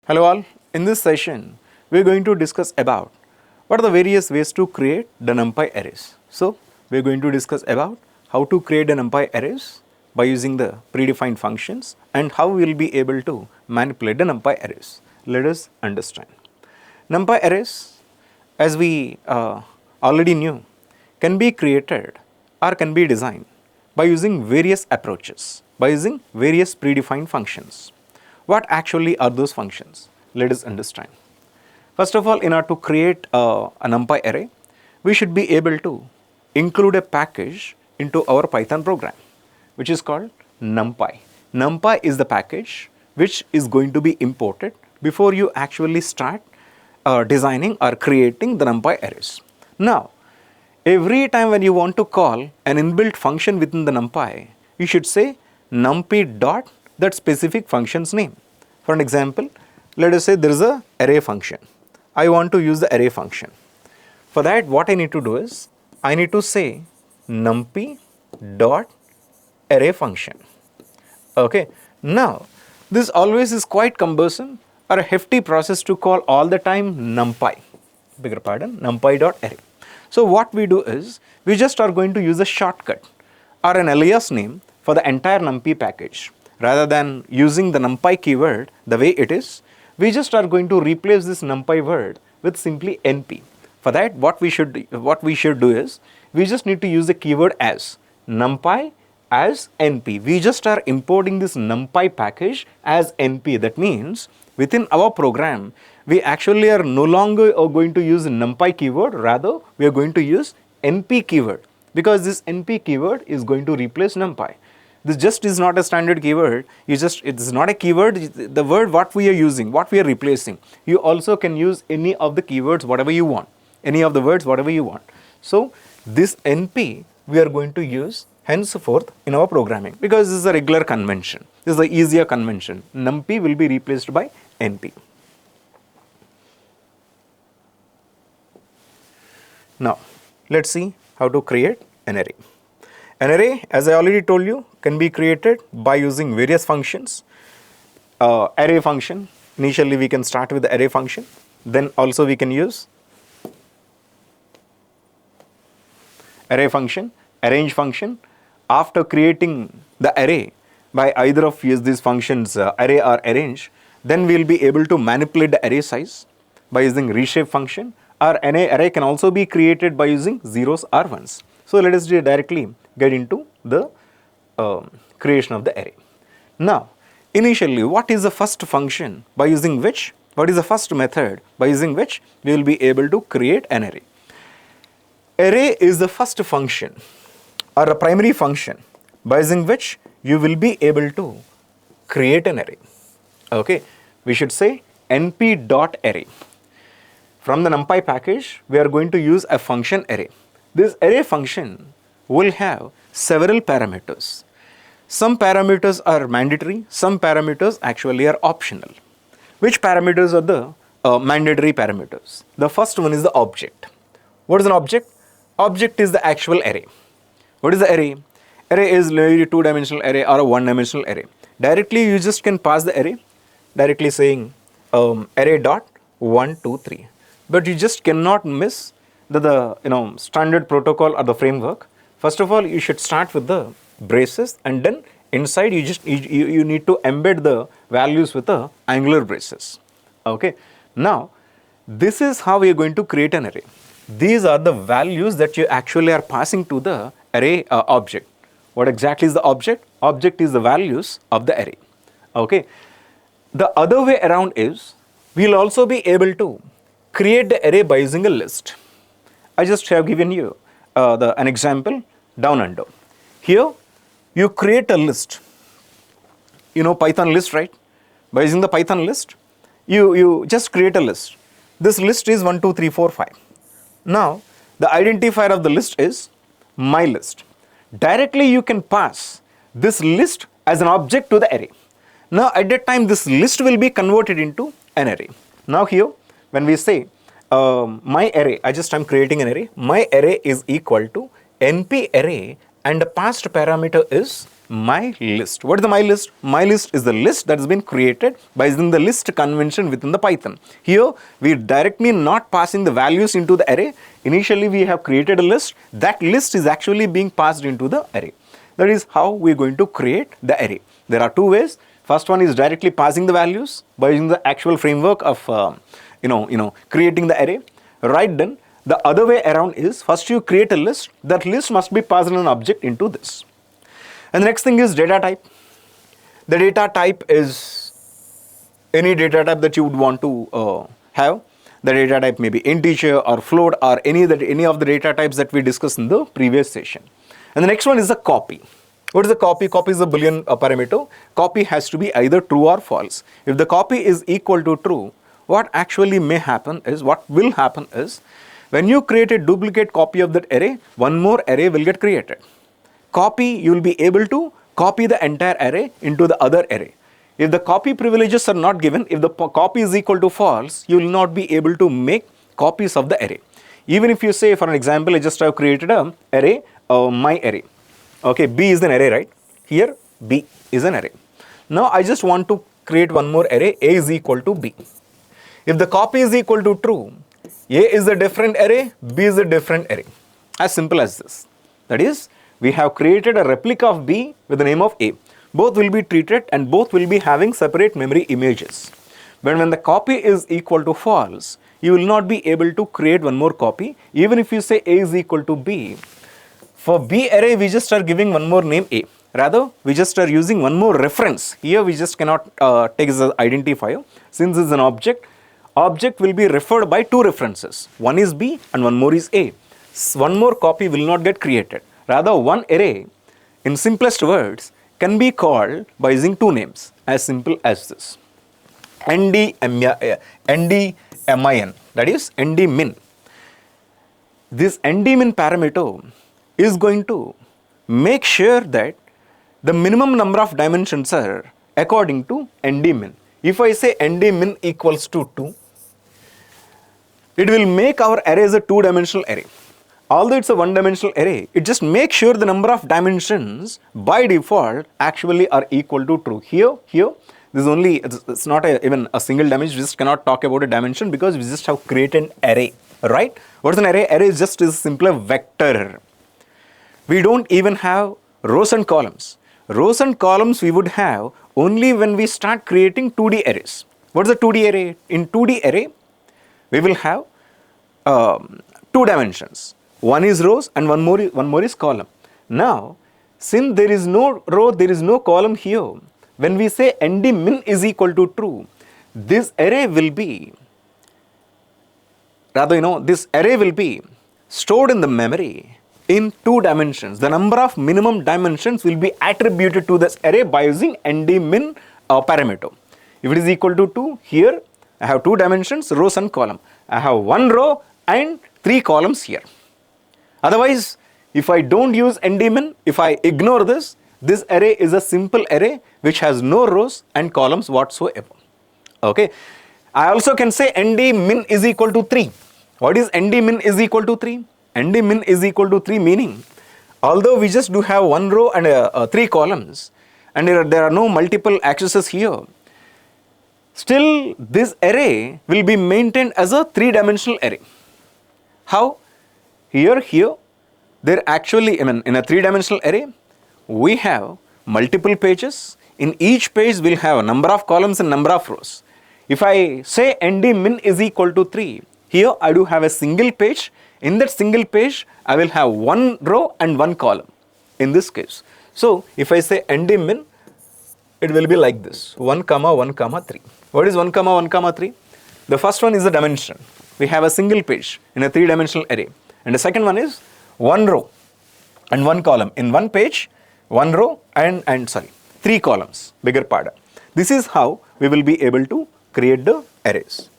Hello all, in this session we are going to discuss about what are the various ways to create the Numpy arrays. So we are going to discuss about how to create the Numpy arrays by using the predefined functions and how we will be able to manipulate the Numpy arrays. Let us understand. Numpy arrays, as we already knew, can be created or can be designed by using various approaches, by using various predefined functions. What actually are those functions? Let us understand. First of all, in order to create a Numpy array, we should be able to include a package into our Python program, which is called Numpy. Numpy is the package which is going to be imported before you actually start designing or creating the Numpy arrays. Now, every time when you want to call an inbuilt function within the Numpy, you should say numpy dot that specific function's name. For an example, let us say there is a array function. I want to use the array function. For that, what I need to do is, I need to say numpy dot array function. Okay. Now, this always is quite cumbersome or a hefty process to call all the time numpy. Bigger pardon, numpy dot array. So what we do is, we just are going to use a shortcut or an alias name for the entire numpy package. Rather than using the numpy keyword the way it is, we just are going to replace this numpy word with simply np. For that, what we should do is, we just need to use the keyword as numpy as np. We just are importing this numpy package as np. That means within our program, we actually are no longer going to use numpy keyword, rather we are going to use np keyword, because this np keyword is going to replace numpy. This just is not a standard keyword. It's not a keyword. The word what we are using, what we are replacing. You also can use any of the keywords, whatever you want. Any of the words, whatever you want. So this np we are going to use henceforth in our programming, because this is a regular convention. This is the easier convention. Numpy will be replaced by np. Now, let's see how to create an array. An array, as I already told you, can be created by using various functions. Array function, initially we can start with the array function. Then also we can use array function, arrange function. After creating the array by either of these functions, array or arrange, then we will be able to manipulate the array size by using reshape function. Or an array can also be created by using zeros or ones. So let us directly get into the creation of the array. Now, initially, what is the first function by using which, what is the first method by using which we will be able to create an array? Array is the first function or a primary function by using which you will be able to create an array. Okay, we should say np.array. From the numpy package, we are going to use a function array. This array function will have several parameters. Some parameters are mandatory, some parameters actually are optional. Which parameters are the mandatory parameters? The first one is the object. What is an object? Object is the actual array. What is the array? Array is maybe a two-dimensional array or a one-dimensional array. Directly you just can pass the array, directly saying array dot 1, 2, 3. But you just cannot miss the standard protocol or the framework. First of all, you should start with the braces, and then inside you need to embed the values with the angular braces. Okay. Now, this is how we are going to create an array. These are the values that you actually are passing to the array object. What exactly is the object? Object is the values of the array. Okay. The other way around is, we will also be able to create the array by using a list. I just have given you an example down under. Here, you create a list. You know Python list, right? By using the Python list, you just create a list. This list is 1, 2, 3, 4, 5. Now, the identifier of the list is my list. Directly you can pass this list as an object to the array. Now, at that time, this list will be converted into an array. Now here, when we say my array, I'm creating an array, my array is equal to np array, and the passed parameter is my list. What is the my list? My list is the list that has been created by using the list convention within the Python. Here we directly not passing the values into the array. Initially we have created a list. That list is actually being passed into the array. That is how we are going to create the array. There are two ways. First one is directly passing the values by using the actual framework of creating the array. Right then, the other way around is first you create a list. That list must be passed in an object into this. And the next thing is data type. The data type is any data type that you would want to have. The data type may be integer or float or any of the data types that we discussed in the previous session. And the next one is the copy. What is the copy? Copy is a Boolean parameter. Copy has to be either true or false. If the copy is equal to true, what actually may happen is, what will happen is, when you create a duplicate copy of that array, one more array will get created. Copy, you will be able to copy the entire array into the other array. If the copy privileges are not given, if the copy is equal to false, you will not be able to make copies of the array. Even if you say, for an example, I just have created an array, my array. Okay, B is an array, right? Here, B is an array. Now, I just want to create one more array, A is equal to B. If the copy is equal to true, A is a different array, B is a different array. As simple as this. That is, we have created a replica of B with the name of A. Both will be treated and both will be having separate memory images. But when the copy is equal to false, you will not be able to create one more copy. Even if you say A is equal to B, for B array we just are giving one more name A. Rather, we just are using one more reference. Here we just cannot take as an identifier. Since it's an object, object will be referred by two references. One is B and one more is A. One more copy will not get created. Rather, one array, in simplest words, can be called by using two names, as simple as this. NDMIN, that is NDMIN. This NDMIN parameter is going to make sure that the minimum number of dimensions are according to NDMIN. If I say NDMIN equals to 2, it will make our array as a two-dimensional array. Although it's a one-dimensional array, it just makes sure the number of dimensions by default actually are equal to true. Here, this is only, it's not even a single dimension. We just cannot talk about a dimension because we just have created an array, right? What is an array? Array is just a simpler vector. We don't even have rows and columns. Rows and columns we would have only when we start creating 2D arrays. What is a 2D array? In 2D array, we will have two dimensions. One is rows and one more is column. Now, since there is no row, there is no column here, when we say NDMIN is equal to true, this array will be, this array will be stored in the memory in two dimensions. The number of minimum dimensions will be attributed to this array by using NDMIN parameter. If it is equal to 2, here I have two dimensions, rows and column. I have one row and three columns here. Otherwise, if I don't use NDMIN, if I ignore this, this array is a simple array which has no rows and columns whatsoever. Okay. I also can say NDMIN is equal to 3. What is NDMIN is equal to 3? NDMIN is equal to 3 meaning, although we just do have one row and three columns, and there are no multiple accesses here, still this array will be maintained as a three-dimensional array. How? Here, there actually, in a three-dimensional array, we have multiple pages. In each page, we'll have a number of columns and number of rows. If I say NDMIN is equal to 3, here I do have a single page. In that single page, I will have one row and one column in this case. So, if I say NDMIN, it will be like this, 1, 1, 3. What is 1, 1, 3? The first one is the dimension. We have a single page in a three-dimensional array. And the second one is one row and one column. In one page, one row and three columns, bigger pardon. This is how we will be able to create the arrays.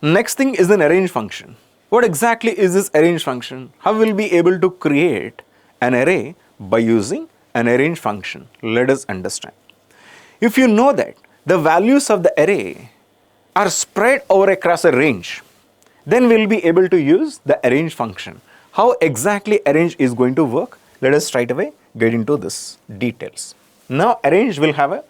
Next thing is an arrange function. What exactly is this arrange function? How will we be able to create an array by using an arrange function? Let us understand. If you know that the values of the array are spread over across a range, then we'll be able to use the arrange function. How exactly arrange is going to work? Let us straight away get into this details. Now arrange will have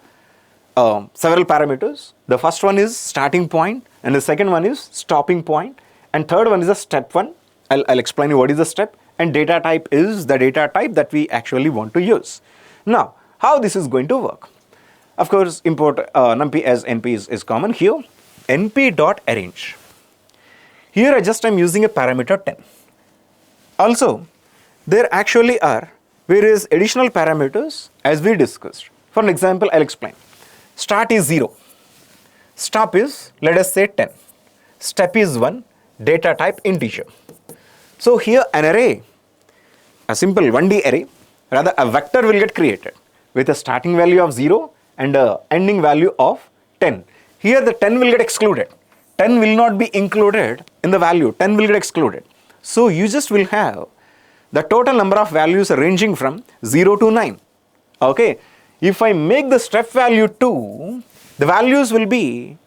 several parameters. The first one is starting point, and the second one is stopping point, and third one is a step one. I'll explain you what is the step, and data type is the data type that we actually want to use. Now, how this is going to work? Of course, import numpy as np is common here. np.arrange. Here I'm using a parameter 10. Also, there actually are various additional parameters as we discussed. For an example, I'll explain. Start is 0. Stop is, let us say, 10. Step is 1. Data type integer. So here an array, a simple 1D array, rather a vector will get created with a starting value of 0 and a ending value of 10. Here the 10 will get excluded. 10 will not be included in the value. 10 will get excluded. So you just will have the total number of values ranging from 0 to 9. Okay. If I make the step value 2, the values will be,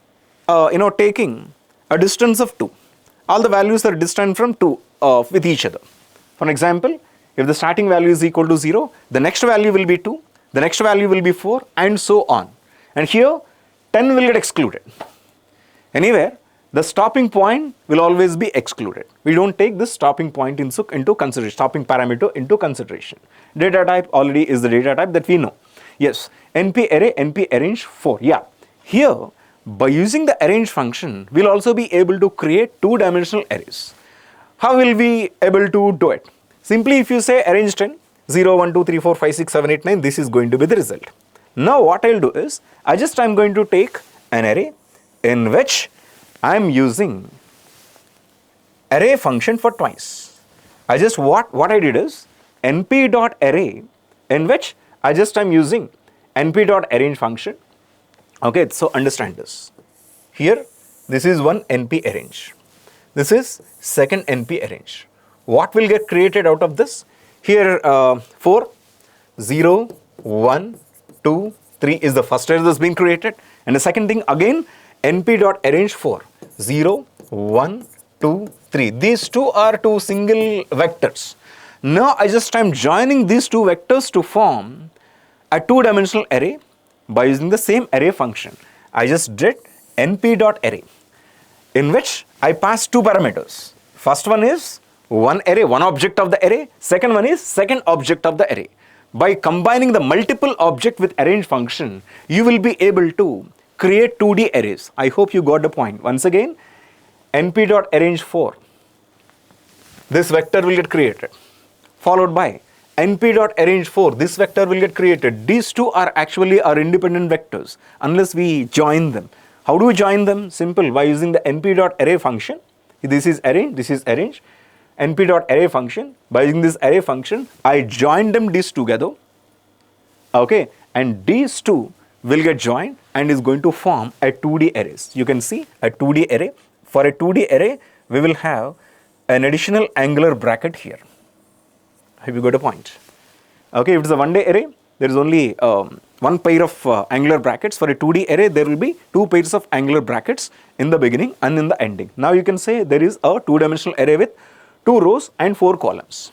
taking a distance of 2. All the values are distant from 2 with each other. For example, if the starting value is equal to 0, the next value will be 2, the next value will be 4, and so on. And here, 10 will get excluded. Anywhere, the stopping point will always be excluded. We don't take this stopping point into consideration, stopping parameter into consideration. Data type already is the data type that we know. Yes, np array, np arrange 4. Yeah, here, by using the arrange function, we'll also be able to create two-dimensional arrays. How will we able to do it? Simply if you say arrange 10, 0, 1, 2, 3, 4, 5, 6, 7, 8, 9, this is going to be the result. Now what I'll do is, I'm going to take an array in which I'm using array function for twice. What I did is np.array in which I'm using np.arrange function. Okay, so understand this. Here, this is one np arrange. This is second np arrange. What will get created out of this? Here, 4, 0, 1, 2, 3 is the first array that's being created. And the second thing again, np.arrange 4, 0, 1, 2, 3. These two are two single vectors. Now I'm joining these two vectors to form a two-dimensional array by using the same array function. I just did np.array in which I passed two parameters. First one is one array, one object of the array. Second one is second object of the array. By combining the multiple object with arrange function, you will be able to create 2D arrays. I hope you got the point. Once again, np.arrange 4. This vector will get created. Followed by np.arrange 4. This vector will get created. These two are actually our independent vectors unless we join them. How do we join them? Simple, by using the np.array function. This is arrange, this is arrange. np.array function. By using this array function, I join them these together. Okay, and these two will get joined and is going to form a 2D arrays. You can see a 2D array. For a 2D array, we will have an additional angular bracket here. Have you got a point? Okay, if it's a 1D array, there is only one pair of angular brackets. For a 2D array, there will be two pairs of angular brackets in the beginning and in the ending. Now you can say there is a two-dimensional array with 2 rows and 4 columns.